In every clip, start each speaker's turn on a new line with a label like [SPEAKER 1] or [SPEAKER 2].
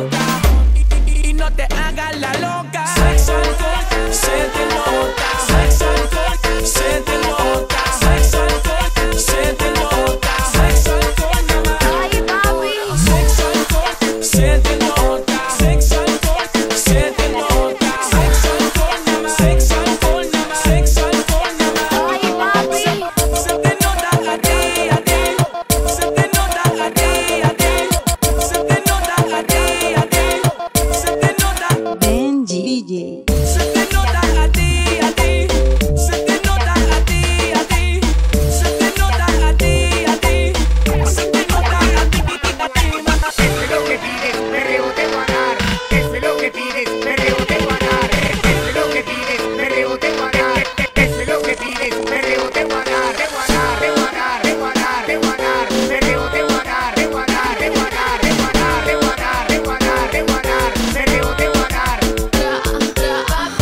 [SPEAKER 1] nota. Y no te hagas la loca. Sexo alcohol, se te nota. Sexo alcohol, se te nota. Sexo alcohol, se te nota. Sexo alcohol nada más.
[SPEAKER 2] Ay, papi.
[SPEAKER 1] Sexo alcohol, se te nota. Sexo alcohol, se te nota. Sexo alcohol nada más. Sexo alcohol nada más. Sexo alcohol nada más.
[SPEAKER 2] Ay, papi.
[SPEAKER 1] Se te nota a ti, a ti. Se te nota a ti, a ti. Se te nota a ti, a ti. Se te nota.
[SPEAKER 3] Benji DJ.
[SPEAKER 1] Se te nota a ti, a ti. Se te nota a ti, a ti. Se te nota a ti, a ti. Se te nota a ti, a ti.
[SPEAKER 4] Eso es lo que pides, perreo te voy a dar. Eso es lo que pides, perreo te voy a dar. Eso es lo que pides, perreo te voy a dar. Eso es lo que pides, perreo te voy a dar. Te voy a dar, te voy a dar, te voy a dar, te voy a dar. Perreo te voy a dar, te voy a dar, te voy a dar, te voy a dar, te voy a dar, te voy a dar, te voy a dar. Perreo te voy a dar.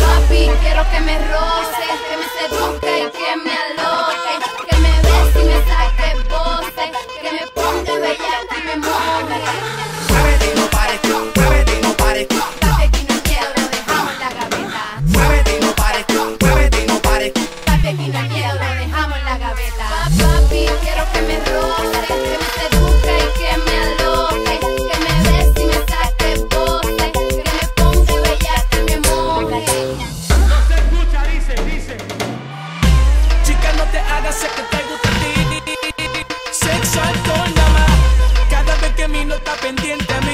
[SPEAKER 2] Papi, quiero que me roces, que me seduzca y que me aloque, que me bese y me saque voces, que me ponga bella y me moje.
[SPEAKER 4] Muévete y no pares, muévete y no pares.
[SPEAKER 2] Papi, aquí no hay miedo, lo dejamos en la gaveta.
[SPEAKER 4] Muévete y no pares, muévete y no pares.
[SPEAKER 2] Papi, aquí no hay miedo, lo dejamos en la gaveta. Papi, quiero que me roces, que me seduzca y que me aloque, que me bese y me saque voces, que me ponga bella y me moje.
[SPEAKER 5] No se escucha, dice.
[SPEAKER 1] Chica, no te hagas, sé que te gusta a ti. Sexo alcohol nada más. Cada vez que mi no está pendiente a mí.